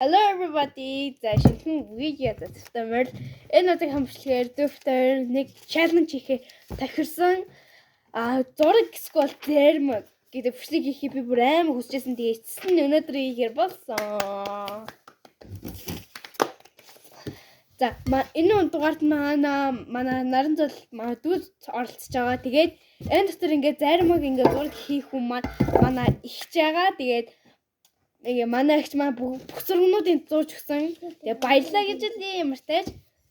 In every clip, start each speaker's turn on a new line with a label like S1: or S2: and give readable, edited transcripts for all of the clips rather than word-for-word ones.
S1: Hello everybody. За шинэхэн видео татвар. Энэ удаагийн хамтлагаар дэвтэр нэг challenge хийхээ тахирсан. Зураг скол терм гэдэг бүслийг хийхийг би бүр амар хүсчихсэн. Тэгээ эцэст нь өнөөдөр хийхээр болсон. За энэ дугаарт манай наран зул дүүд оролцож байгаа. Тэгээд энэ дотор ингээд заримыг ингээд зураг хийх хүн манай ихж байгаа. Тэгээд манай ихч маань бүх зургнуудыг зурж өгсөн. Тэгээ баярлалаа гэж хэлээ ямар тааж.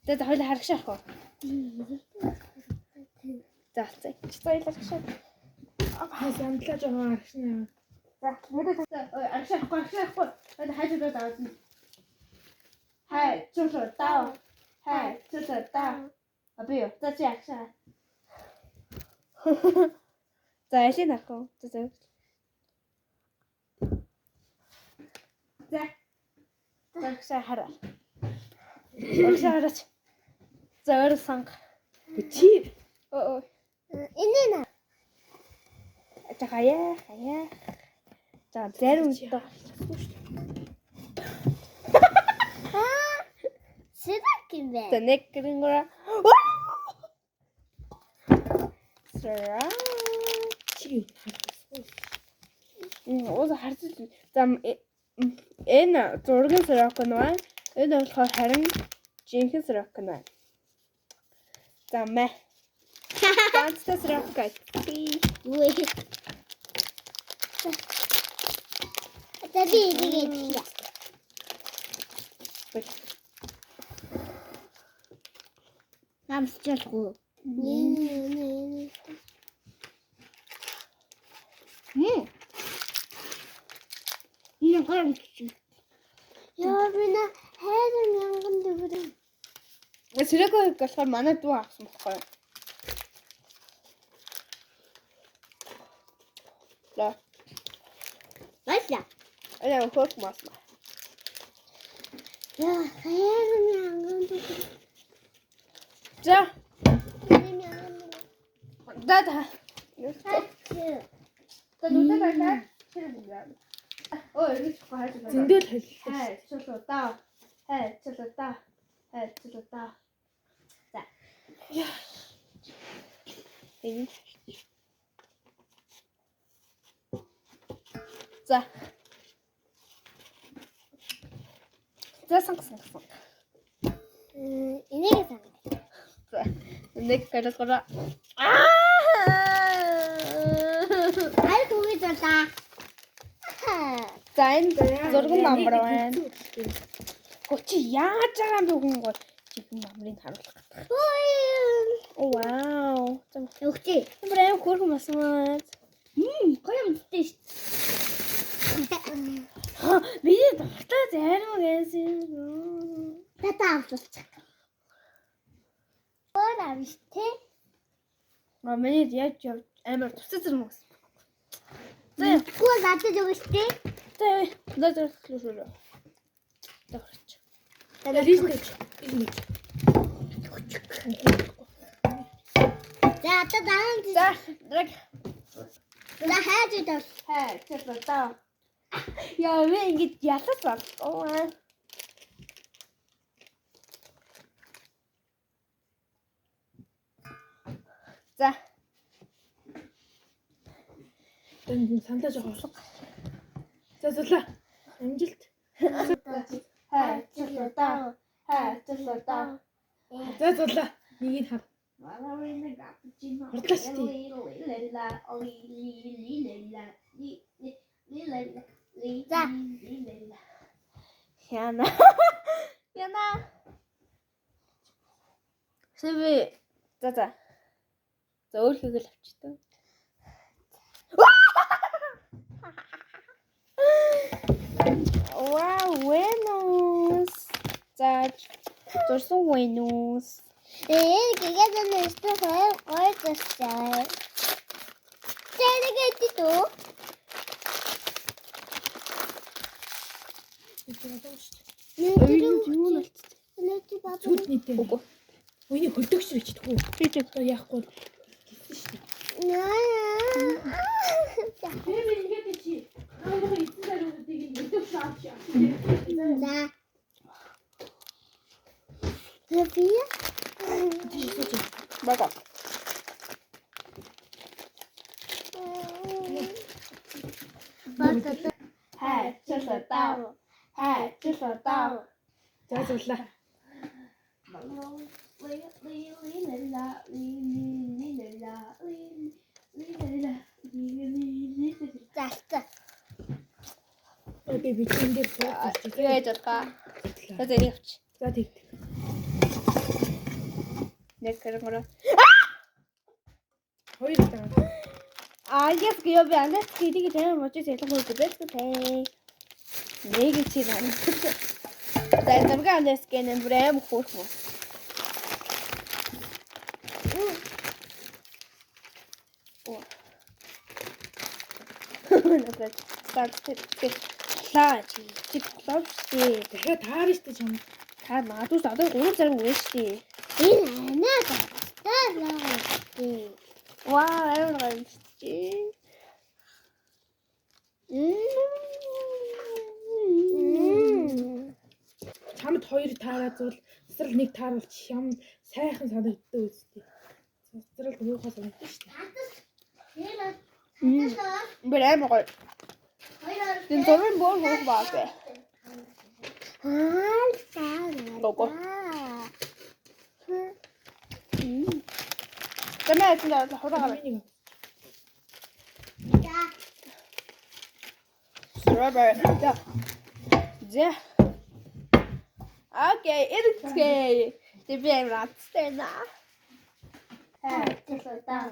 S1: Тэгээд хоёул харагшаах уу. За баярлалаа гэж.
S2: Хасамтлаа жоохон аргашна.
S1: За аргашаахгүй. Тэгээд хайжуудаа даваад. Хай чулуу таа. Хай чулуу таа. Абиё за чи аргашаа. За яшин ахоо. За. Аргашаа хараа. Аргашаа хараач. За өөр санг.
S2: Чи
S1: Инэна. Хаяа. За зарим үедээ.
S3: Сэдакин бэ.
S1: За нэг гингора. Сара.
S2: чи
S1: Ууз харж. За энэ зургийн срокон байна. Энэ болохоор харин жинхэнэ срокон байна. За мэ. Ганцтай срокон.
S3: Үгүй. Таби игээд. Намсчалгүй. Nee.
S1: Энэ гэрэн чи.
S3: Яа бина хайрын янган дэврэн.
S1: Срокон болохоор манай дүү авсан байхгүй. Ла.
S3: Баяла.
S1: Энэ хөрх мас.
S3: Яа хайрын янган дэврэн.
S1: За
S3: Хайрын янган дэврэн.
S1: дада.
S3: Хайр.
S1: Нүдэ байна. Чирэн. Ой, рич хайж байна.
S2: зөндөл хэл.
S1: Хай чулуу таа. Хай чулуу таа. За. Энэ. За. За сонгосон.
S3: Энийг сан.
S1: За. Нэг картора.
S3: Хайр түгэж болаа.
S1: За энэ зурган намбар байна. Гочи яаж байгаа юм бэ хүн гол чихэн намрыг харуулах гэдэг. Оо вау.
S3: Өгчээ.
S1: Брэм хөргөн басмаа.
S3: Гоё юм дтэй шүү.
S1: Би дуртай зарим гэсэн.
S3: Тата авчихсан. Өөр авч тэ.
S1: Миний яаж амар туцаа зэрэг мөс. За
S3: Гүү надад өгч тэ.
S1: надад хэлээ. Давч.
S2: Ризмэж.
S3: За та даан.
S1: За драг.
S3: За хайж даа.
S1: Хай чулуу таа. Яа вэ ингэж ялах баг. Оо. За
S2: энэ сандаа жоохон. За зулаа. Амжилт.
S1: хай чулуу таа.
S2: За зулаа. Нэгийг хар.
S3: За.
S1: Яна. Сэвэ. За. За өөр хийгээл авчтаа. Вау, Venus. За зурсан Venus.
S3: Тэгээд нэстэ хайр гоё тастай. Тэрэгэт тоо.
S1: Юу нэлт.
S3: Нэтэ бат.
S2: Зүуд нийтээ. Өөний хөлдөгч гэж тэггүй.
S1: Хийчих.
S2: Одоо яахгүй. Тэр ингээд чи. Аавынхаа эзэн зариудыг мэдвч авч яа.
S3: За. София.
S1: Бага.
S3: Бата.
S1: Хачилтаа. Хачилтаа.
S2: За зурлаа.
S3: За.
S2: Окей би тэндээ бууж.
S1: Яаж болгаа? За зэрэг авч.
S2: За тэг.
S1: Нэг кэрмэра.
S2: Хоёр удаа.
S1: Yes, io vi hanno scritto che c'erano molti sei molto best pay. Нэг чи наа. Дай намгаа анэс гэнэ брэм хурх мө. Лаач чи ловчтэй.
S2: Дахиад таар штэ чам.
S1: Та надад одоо 3 зарим үгүй штэ.
S3: Энэ наа.
S1: Вау, амар гайхалтай.
S2: Чамд хоёр таараа зул цэцэрлэг нэг тааруулж юм сайхан санагддаг үстэй. Цэцэрлэг муухай санагддаг штэ.
S1: Брэм гой. Den torren bor hos bak. Logo. Den är inte där hålla av.
S2: Миний
S1: Strawberry. Ja. Ja. Okej, it's okay. Det blir en rattställa.
S3: Här till där.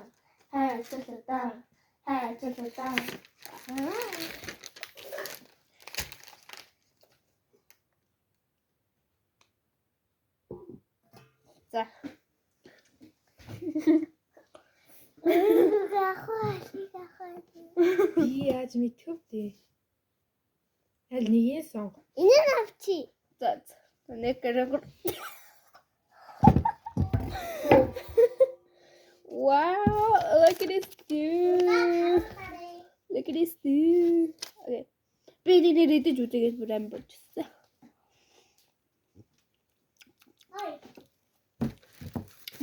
S1: Så.
S2: би яаж мэдэх вэ? Аль нэгийг сонг.
S3: Энэ авчи.
S1: Så. Den är det. Wow, look at this dude. Look at this dude. Okay. Би нэрээд жүтэгээд бүр амин болчихсон.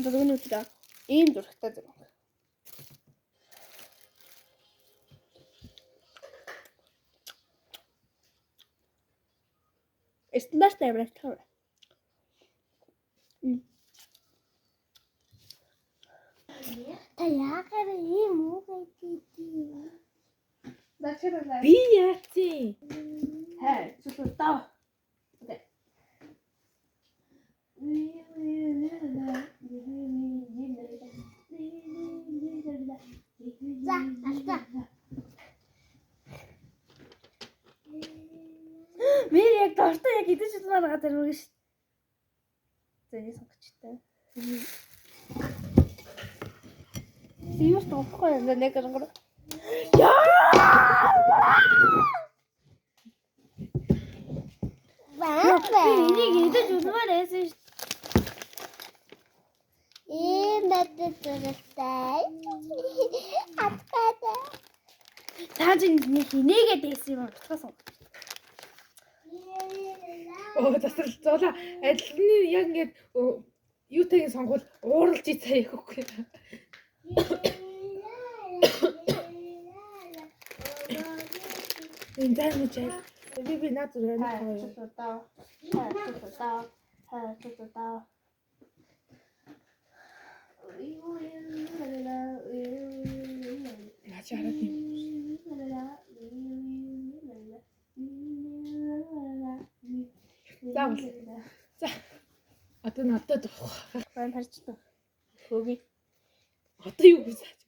S1: Дөрөвнө үстэй. Ийм зурагтай зэрэг. Стандарт амирч тав.
S3: Та яагаад ийм үг хийдий?
S2: Би яатсан.
S1: Хэ, чулуу. Окей.
S3: За, алта.
S1: Би яг дортой яг идэж байгаа газар мөн ш. Зэний сонгочтой. Сиус тохгүй нэг гэнэ. Энийг идэж үзмээр байсан ш.
S3: Мэддэгтэй. Атгада.
S1: Та чинь хинээгээд байсан юм утгасан.
S2: Оо засрал зуулаа. Адилны яг ингээд юутайг сонгол ууралж ицаа яахгүй. Энэ зам жаа. Би наад зүгээр
S1: Чулуу.
S2: наач хараад юм. За. Одоо надад авах.
S1: Байн харчдаг. Хөөгүй.
S2: Одоо юу гэж зааж.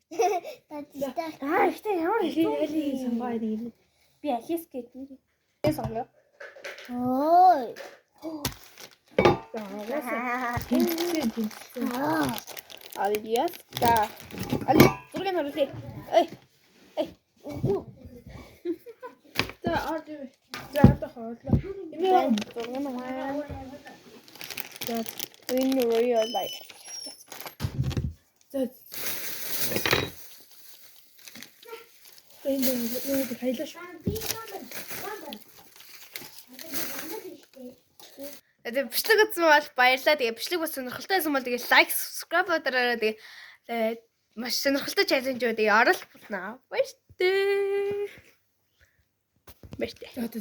S3: Таттай.
S1: Ихтэй ямар
S2: Яли сонгоо нэг.
S1: би ахис гэдэг. Би сонгоо.
S3: Ой.
S2: За аваасаа. Тэнцсэн.
S1: Алиаска. Али, зургийг харуулъя. Эй.
S2: За орж. За одоо хоолоо. Энэ
S1: Зургийг наа.
S2: за
S1: In real life.
S2: за Энэ хайлаа шүү.
S1: Тэгээ бичлэг үзсэн бол баярлалаа. Тэгээ бичлэг бас сонирхолтой байсан бол тэгээ лайк, subscribe дараарай. Тэгээ маш сонирхолтой чаленжүүд тэгээ оролцуулна. Баярлалаа.
S2: За одоо